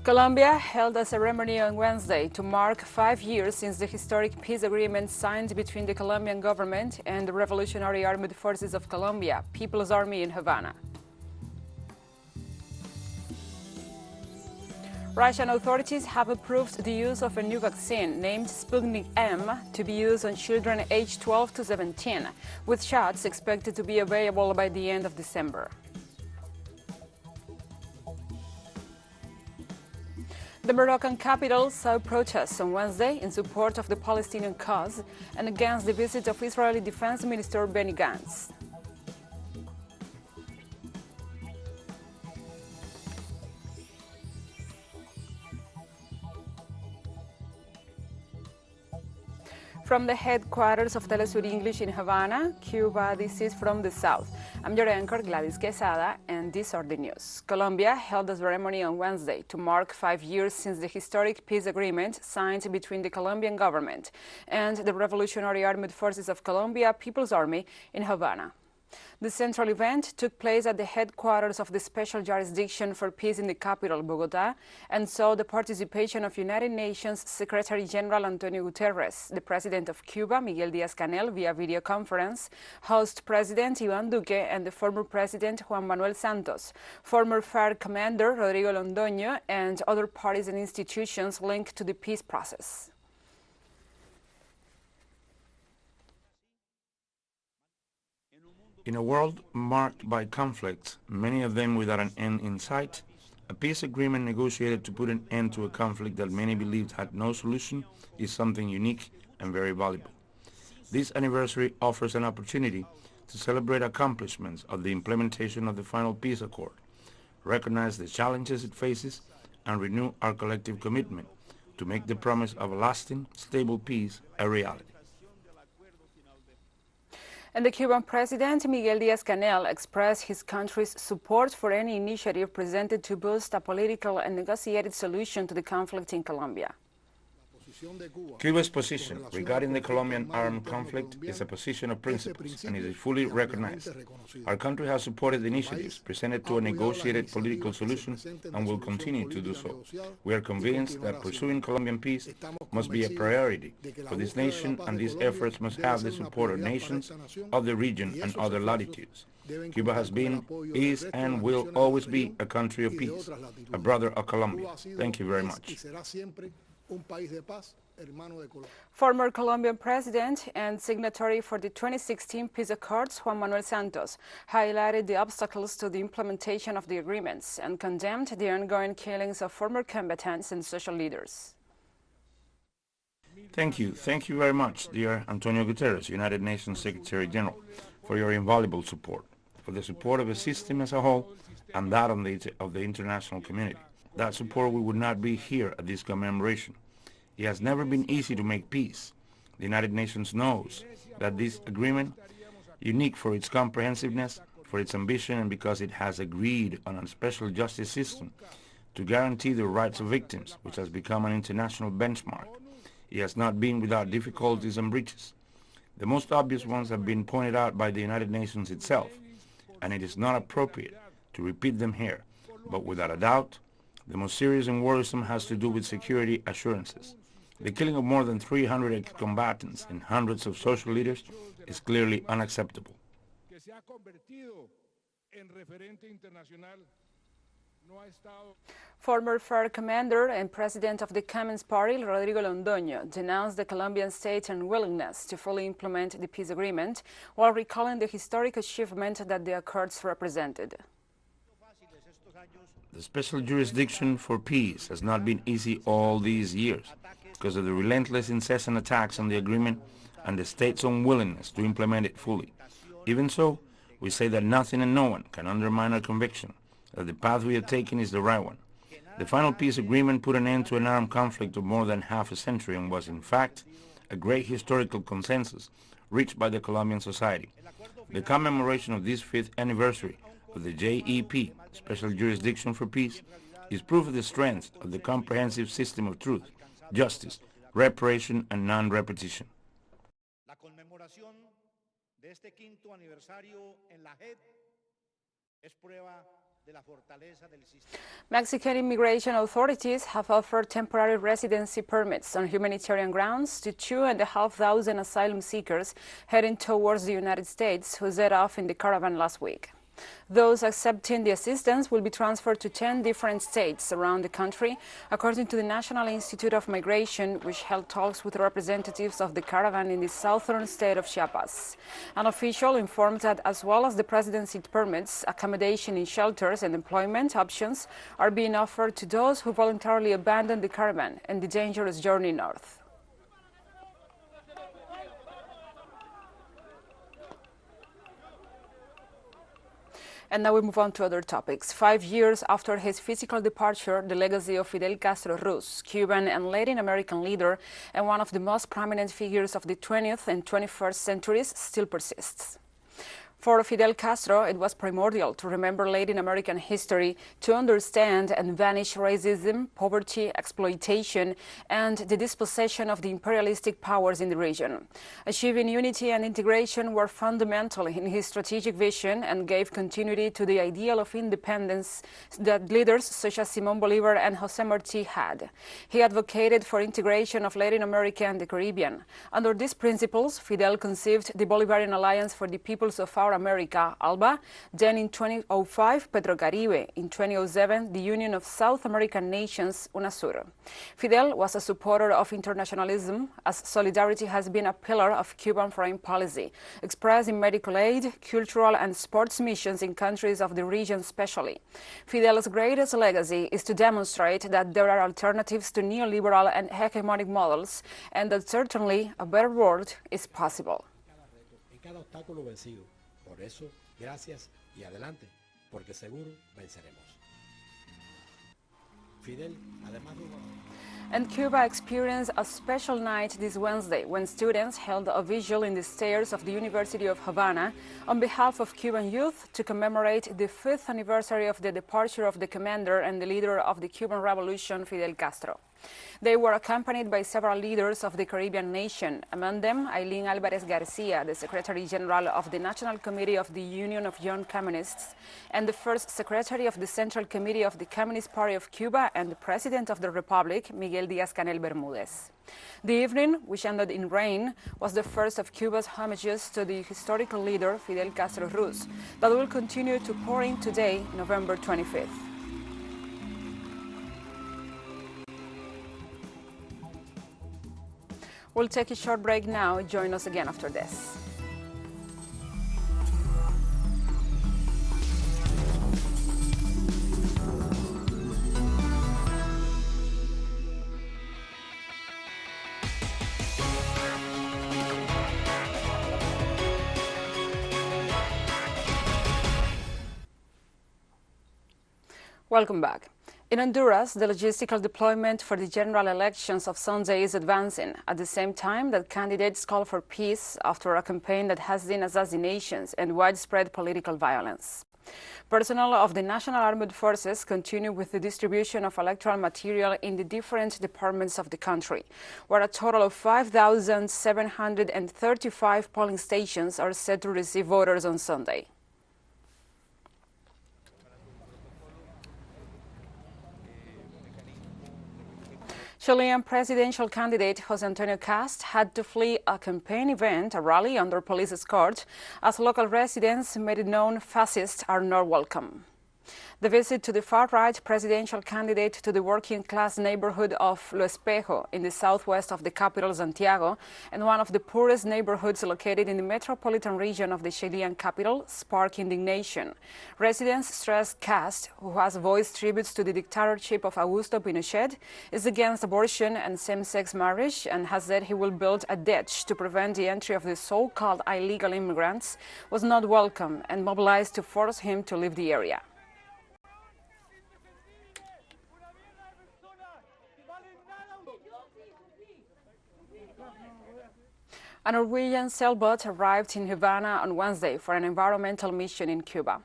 Colombia held a ceremony on Wednesday to mark 5 years since the historic peace agreement signed between the Colombian government and the Revolutionary Armed Forces of Colombia, People's Army in Havana. Russian authorities have approved the use of a new vaccine named Sputnik M to be used on children aged 12 to 17, with shots expected to be available by the end of December. The Moroccan capital saw protests on Wednesday in support of the Palestinian cause and against the visit of Israeli Defense Minister Benny Gantz. From the headquarters of Telesur English in Havana, Cuba, this is From the South. I'm your anchor, Gladys Quesada, and these are the news. Colombia held a ceremony on Wednesday to mark 5 years since the historic peace agreement signed between the Colombian government and the Revolutionary Armed Forces of Colombia, People's Army in Havana. The central event took place at the headquarters of the Special Jurisdiction for Peace in the capital, Bogotá, and saw the participation of United Nations Secretary General Antonio Guterres, the President of Cuba, Miguel Díaz-Canel, via video conference, host President Iván Duque, and the former President Juan Manuel Santos, former FARC commander Rodrigo Londoño, and other parties and institutions linked to the peace process. In a world marked by conflicts, many of them without an end in sight, a peace agreement negotiated to put an end to a conflict that many believed had no solution is something unique and very valuable. This anniversary offers an opportunity to celebrate accomplishments of the implementation of the final peace accord, recognize the challenges it faces, and renew our collective commitment to make the promise of a lasting, stable peace a reality. And the Cuban President, Miguel Díaz-Canel, expressed his country's support for any initiative presented to boost a political and negotiated solution to the conflict in Colombia. Cuba's position regarding the Colombian armed conflict is a position of principles and it is fully recognized. Our country has supported initiatives presented to a negotiated political solution and will continue to do so. We are convinced that pursuing Colombian peace must be a priority for this nation, and these efforts must have the support of nations of the region and other latitudes. Cuba has been, is, and will always be a country of peace, a brother of Colombia. Thank you very much. Former Colombian President and signatory for the 2016 peace accords, Juan Manuel Santos, highlighted the obstacles to the implementation of the agreements and condemned the ongoing killings of former combatants and social leaders. Thank you very much, dear Antonio Guterres, United Nations Secretary General, for your invaluable support, for the support of the system as a whole and that of the international community. That support, we would not be here at this commemoration. It has never been easy to make peace. The United Nations knows that this agreement, unique for its comprehensiveness, for its ambition, and because it has agreed on a special justice system to guarantee the rights of victims, which has become an international benchmark, it has not been without difficulties and breaches. The most obvious ones have been pointed out by the United Nations itself, and it is not appropriate to repeat them here. But without a doubt, the most serious and worrisome has to do with security assurances. The killing of more than 300 ex-combatants and hundreds of social leaders is clearly unacceptable. Former FARC commander and president of the Communist Party, Rodrigo Londoño, denounced the Colombian state's unwillingness to fully implement the peace agreement while recalling the historic achievement that the accords represented. The Special Jurisdiction for Peace has not been easy all these years because of the relentless, incessant attacks on the agreement and the state's unwillingness to implement it fully. Even so, we say that nothing and no one can undermine our conviction that the path we have taken is the right one. The final peace agreement put an end to an armed conflict of more than half a century and was, in fact, a great historical consensus reached by the Colombian society. The commemoration of this 5th anniversary of the JEP, Special Jurisdiction for Peace, is proof of the strength of the comprehensive system of truth, justice, reparation, and non-repetition. La conmemoración de este 5º aniversario en la JEP es prueba Mexican immigration authorities have offered temporary residency permits on humanitarian grounds to 2,500 asylum seekers heading towards the United States who set off in the caravan last week. Those accepting the assistance will be transferred to 10 different states around the country, according to the National Institute of Migration, which held talks with representatives of the caravan in the southern state of Chiapas. An official informed that as well as the presidency permits, accommodation in shelters and employment options are being offered to those who voluntarily abandon the caravan and the dangerous journey north. And now we move on to other topics. 5 years after his physical departure, the legacy of Fidel Castro Ruz, Cuban and Latin American leader and one of the most prominent figures of the 20th and 21st centuries, still persists. For Fidel Castro, it was primordial to remember Latin American history, to understand and banish racism, poverty, exploitation, and the dispossession of the imperialistic powers in the region. Achieving unity and integration were fundamental in his strategic vision and gave continuity to the ideal of independence that leaders such as Simón Bolívar and José Martí had. He advocated for integration of Latin America and the Caribbean. Under these principles, Fidel conceived the Bolivarian Alliance for the Peoples of Our America, ALBA, then in 2005, Petrocaribe, in 2007, the Union of South American Nations, UNASUR. Fidel was a supporter of internationalism, as solidarity has been a pillar of Cuban foreign policy, expressed in medical aid, cultural and sports missions in countries of the region especially. Fidel's greatest legacy is to demonstrate that there are alternatives to neoliberal and hegemonic models, and that certainly a better world is possible. Por eso, gracias y adelante, porque seguro venceremos. Fidel, además de... And Cuba experienced a special night this Wednesday when students held a vigil in the stairs of the University of Havana on behalf of Cuban youth to commemorate the 5th anniversary of the departure of the commander and the leader of the Cuban Revolution, Fidel Castro. They were accompanied by several leaders of the Caribbean nation, among them Ailín Álvarez García, the Secretary General of the National Committee of the Union of Young Communists, and the first Secretary of the Central Committee of the Communist Party of Cuba and the President of the Republic, Miguel Díaz-Canel Bermúdez. The evening, which ended in rain, was the first of Cuba's homages to the historical leader Fidel Castro Ruz, that will continue to pour in today, November 25th. We'll take a short break now. Join us again after this. Welcome back. In Honduras, the logistical deployment for the general elections of Sunday is advancing, at the same time that candidates call for peace after a campaign that has seen assassinations and widespread political violence. Personnel of the National Armed Forces continue with the distribution of electoral material in the different departments of the country, where a total of 5,735 polling stations are set to receive voters on Sunday. Chilean presidential candidate José Antonio Cast had to flee a campaign event, a rally under police escort, as local residents made it known fascists are not welcome. The visit to the far-right presidential candidate to the working-class neighborhood of Lo Espejo in the southwest of the capital Santiago and one of the poorest neighborhoods located in the metropolitan region of the Chilean capital sparked indignation. Residents stressed Cast, who has voiced tributes to the dictatorship of Augusto Pinochet, is against abortion and same-sex marriage and has said he will build a ditch to prevent the entry of the so-called illegal immigrants, was not welcome and mobilized to force him to leave the area. A Norwegian sailboat arrived in Havana on Wednesday for an environmental mission in Cuba.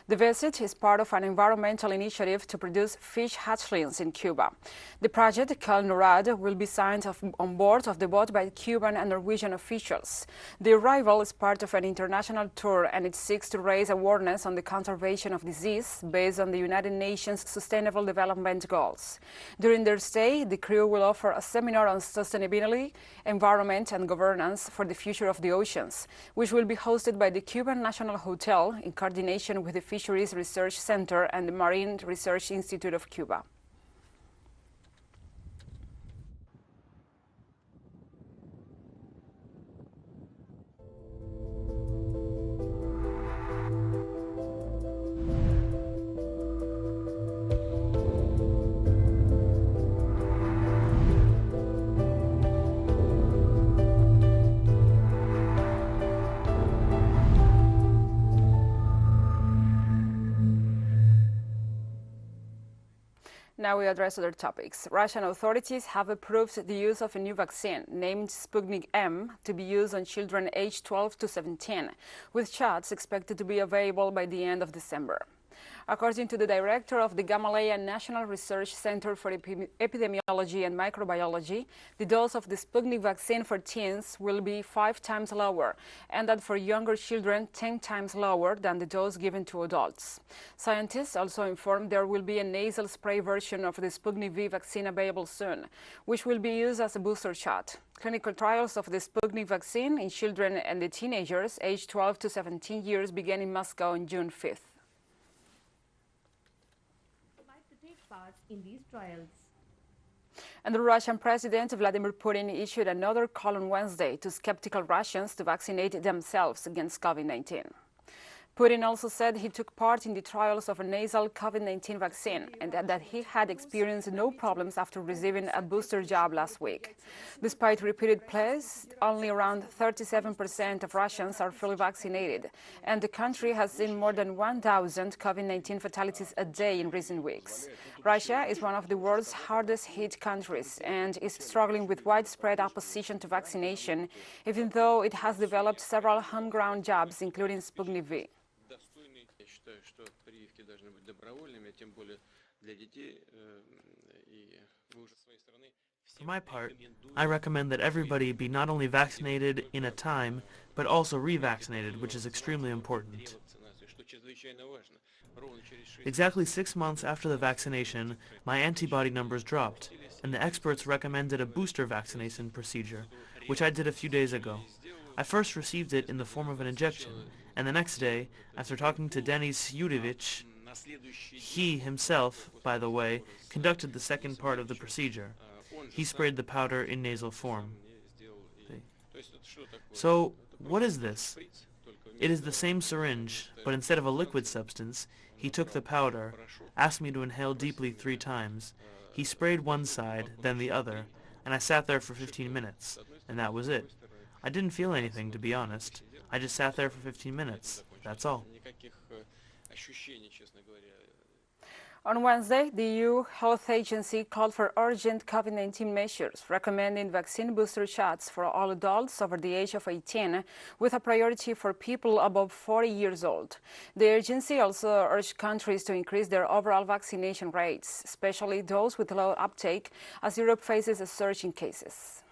The visit is part of an environmental initiative to produce fish hatchlings in Cuba. The project, called NORAD, will be signed on board of the boat by Cuban and Norwegian officials. The arrival is part of an international tour, and it seeks to raise awareness on the conservation of disease based on the United Nations Sustainable Development Goals. During their stay, the crew will offer a seminar on sustainability, environment, and governance for the future of the oceans, which will be hosted by the Cuban National Hotel in coordination with the Fisheries Research Center and the Marine Research Institute of Cuba. Now we address other topics. Russian authorities have approved the use of a new vaccine named Sputnik M to be used on children aged 12 to 17, with shots expected to be available by the end of December. According to the director of the Gamaleya National Research Center for Epidemiology and Microbiology, the dose of the Sputnik vaccine for teens will be 5 times lower, and that for younger children 10 times lower than the dose given to adults. Scientists also informed there will be a nasal spray version of the Sputnik V vaccine available soon, which will be used as a booster shot. Clinical trials of the Sputnik vaccine in children and the teenagers aged 12 to 17 years began in Moscow on June 5th. Part in these trials. And the Russian President Vladimir Putin issued another call on Wednesday to skeptical Russians to vaccinate themselves against COVID-19. Putin also said he took part in the trials of a nasal COVID-19 vaccine and that he had experienced no problems after receiving a booster jab last week. Despite repeated pleas, only around 37% of Russians are fully vaccinated, and the country has seen more than 1,000 COVID-19 fatalities a day in recent weeks. Russia is one of the world's hardest hit countries and is struggling with widespread opposition to vaccination, even though it has developed several homegrown jabs, including Sputnik V. For my part, I recommend that everybody be not only vaccinated in a time, but also revaccinated, which is extremely important. Exactly 6 months after the vaccination, my antibody numbers dropped, and the experts recommended a booster vaccination procedure, which I did a few days ago. I first received it in the form of an injection, and the next day, after talking to Denis Yurevich, he himself, by the way, conducted the second part of the procedure. He sprayed the powder in nasal form. So, what is this? It is the same syringe, but instead of a liquid substance, he took the powder, asked me to inhale deeply 3 times. He sprayed one side, then the other, and I sat there for 15 minutes, and that was it. I didn't feel anything, to be honest. I just sat there for 15 minutes. That's all. On Wednesday, the EU Health Agency called for urgent COVID-19 measures, recommending vaccine booster shots for all adults over the age of 18, with a priority for people above 40 years old. The agency also urged countries to increase their overall vaccination rates, especially those with low uptake, as Europe faces a surge in cases.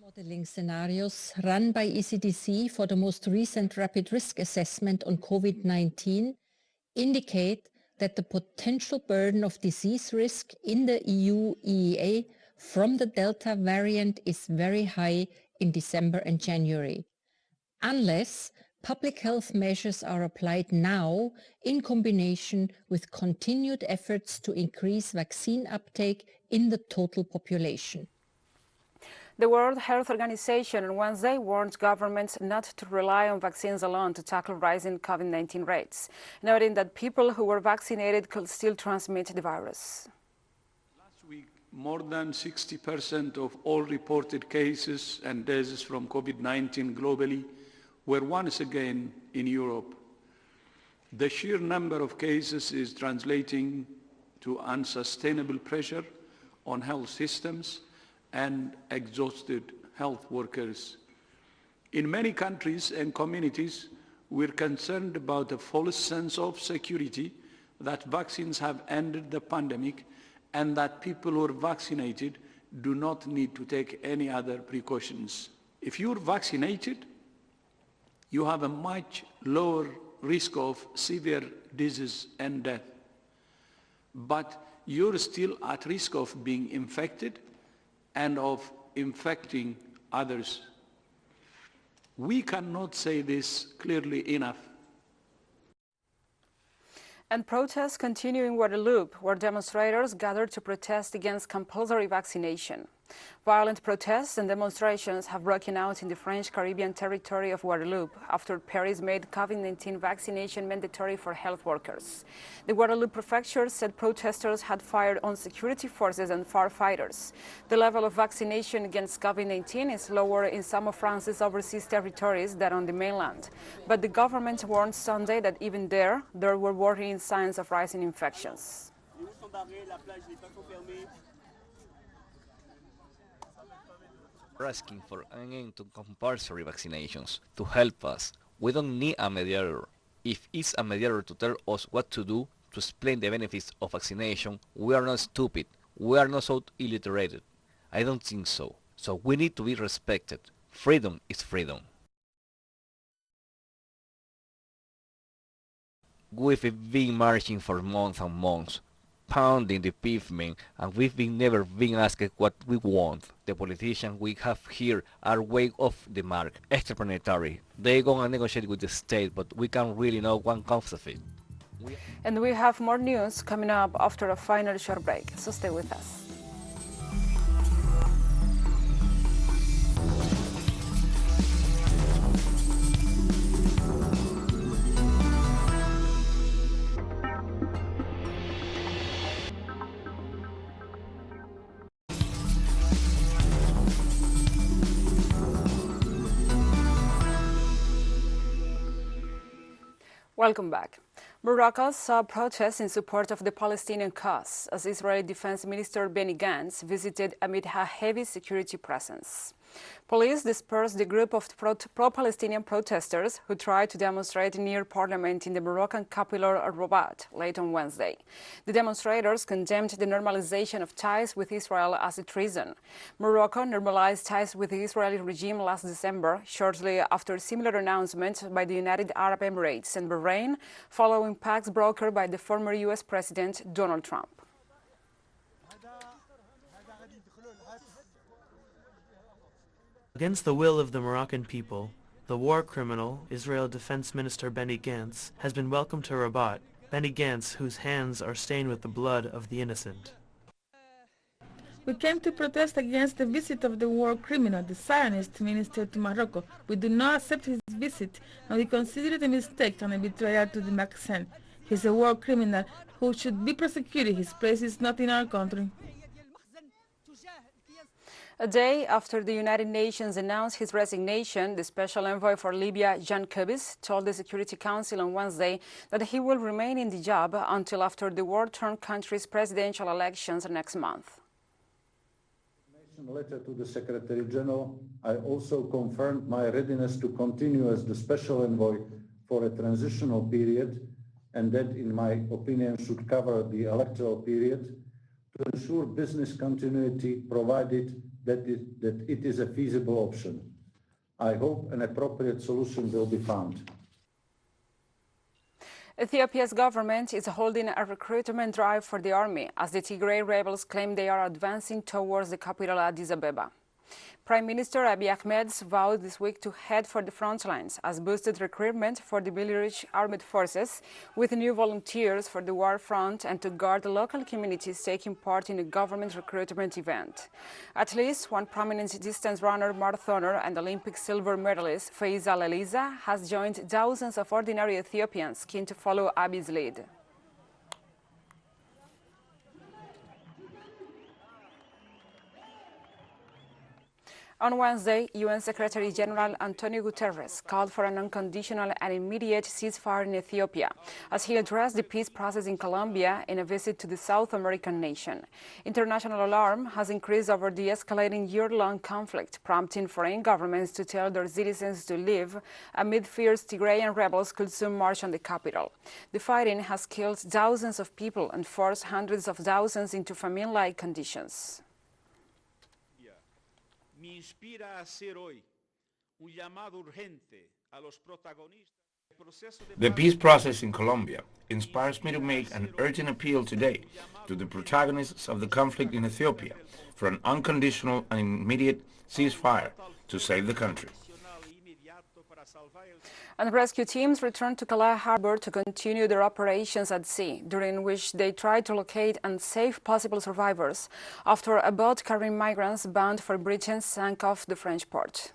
Modeling scenarios run by ECDC for the most recent rapid risk assessment on COVID-19 indicate that the potential burden of disease risk in the EU EEA from the Delta variant is very high in December and January, unless public health measures are applied now in combination with continued efforts to increase vaccine uptake in the total population. The World Health Organization on Wednesday warned governments not to rely on vaccines alone to tackle rising COVID-19 rates, noting that people who were vaccinated could still transmit the virus. Last week, more than 60% of all reported cases and deaths from COVID-19 globally were once again in Europe. The sheer number of cases is translating to unsustainable pressure on health systems and exhausted health workers. In many countries and communities, We're concerned about a false sense of security that vaccines have ended the pandemic and that people who are vaccinated do not need to take any other precautions. If you're vaccinated, you have a much lower risk of severe disease and death. But you're still at risk of being infected and of infecting others. We cannot say this clearly enough. And protests continue in Guadeloupe, where demonstrators gathered to protest against compulsory vaccination. Violent protests and demonstrations have broken out in the French Caribbean territory of Guadeloupe after Paris made COVID-19 vaccination mandatory for health workers. The Guadeloupe prefecture said protesters had fired on security forces and firefighters. The level of vaccination against COVID-19 is lower in some of France's overseas territories than on the mainland. But the government warned Sunday that even there were worrying signs of rising infections. We're asking for an end to compulsory vaccinations to help us. We don't need a mediator. If it's a mediator to tell us what to do, to explain the benefits of vaccination, we are not stupid. We are not so illiterate. I don't think so. So we need to be respected. Freedom is freedom. We've been marching for months and months, pounding the pavement, and we've never been asked what we want. The politicians we have here are way off the mark, extraplanetary. They go and negotiate with the state, but we can't really know what comes of it. And we have more news coming up after a final short break, so stay with us. Welcome back. Morocco saw protests in support of the Palestinian cause as Israeli Defense Minister Benny Gantz visited amid a heavy security presence. Police dispersed the group of pro-Palestinian protesters who tried to demonstrate near parliament in the Moroccan capital Rabat late on Wednesday. The demonstrators condemned the normalization of ties with Israel as a treason. Morocco normalized ties with the Israeli regime last December, shortly after a similar announcement by the United Arab Emirates and Bahrain, following pacts brokered by the former U.S. President Donald Trump. Against the will of the Moroccan people, the war criminal, Israel Defense Minister Benny Gantz, has been welcomed to Rabat. Benny Gantz, whose hands are stained with the blood of the innocent. We came to protest against the visit of the war criminal, the Zionist minister to Morocco. We do not accept his visit, and we consider it a mistake and a betrayal to the vaccine. He's a war criminal who should be prosecuted. His place is not in our country. A day after the United Nations announced his resignation, the Special Envoy for Libya, Jan Kubis, told the Security Council on Wednesday that he will remain in the job until after the war-torn country's presidential elections next month. In a letter to the Secretary General, I also confirmed my readiness to continue as the Special Envoy for a transitional period, and that, in my opinion, should cover the electoral period, to ensure business continuity, provided that it is a feasible option. I hope an appropriate solution will be found. Ethiopia's government is holding a recruitment drive for the army as the Tigray rebels claim they are advancing towards the capital Addis Ababa. Prime Minister Abiy Ahmed vowed this week to head for the front lines as boosted recruitment for the military armed forces with new volunteers for the war front and to guard the local communities taking part in a government recruitment event. At least one prominent distance runner, marathoner and Olympic silver medalist Faiza Leliza has joined thousands of ordinary Ethiopians keen to follow Abiy's lead. On Wednesday, UN Secretary General Antonio Guterres called for an unconditional and immediate ceasefire in Ethiopia as he addressed the peace process in Colombia in a visit to the South American nation. International alarm has increased over the escalating year-long conflict, prompting foreign governments to tell their citizens to leave amid fears Tigrayan rebels could soon march on the capital. The fighting has killed thousands of people and forced hundreds of thousands into famine-like conditions. Me inspira a hacer hoy un llamado urgente a los protagonistas. The peace process in Colombia inspires me to make an urgent appeal today to the protagonists of the conflict in Ethiopia for an unconditional and immediate ceasefire to save the country. And rescue teams returned to Cala Harbor to continue their operations at sea, during which they tried to locate and save possible survivors after a boat carrying migrants bound for Britain sank off the French port.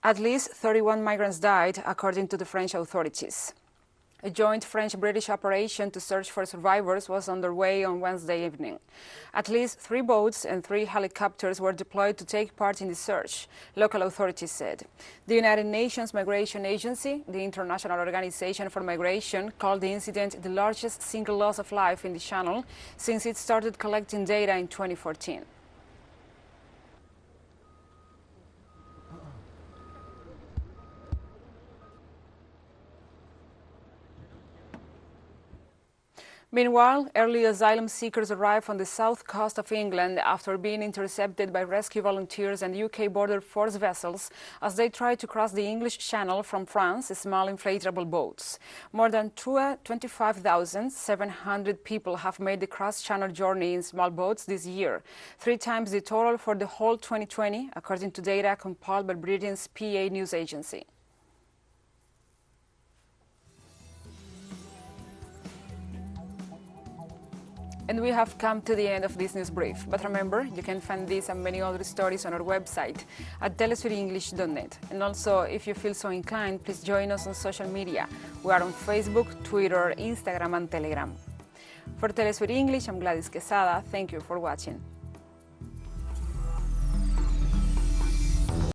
At least 31 migrants died, according to the French authorities. A joint French-British operation to search for survivors was underway on Wednesday evening. At least 3 boats and 3 helicopters were deployed to take part in the search, local authorities said. The United Nations Migration Agency, the International Organization for Migration, called the incident the largest single loss of life in the Channel since it started collecting data in 2014. Meanwhile, early asylum seekers arrive on the south coast of England after being intercepted by rescue volunteers and UK border force vessels as they try to cross the English Channel from France, small inflatable boats. More than 25,700 people have made the cross-channel journey in small boats this year, 3 times the total for the whole 2020, according to data compiled by Britain's PA news agency. And we have come to the end of this news brief. But remember, you can find this and many other stories on our website at telesurenglish.net. And also, if you feel so inclined, please join us on social media. We are on Facebook, Twitter, Instagram, and Telegram. For Telesur English, I'm Gladys Quesada. Thank you for watching.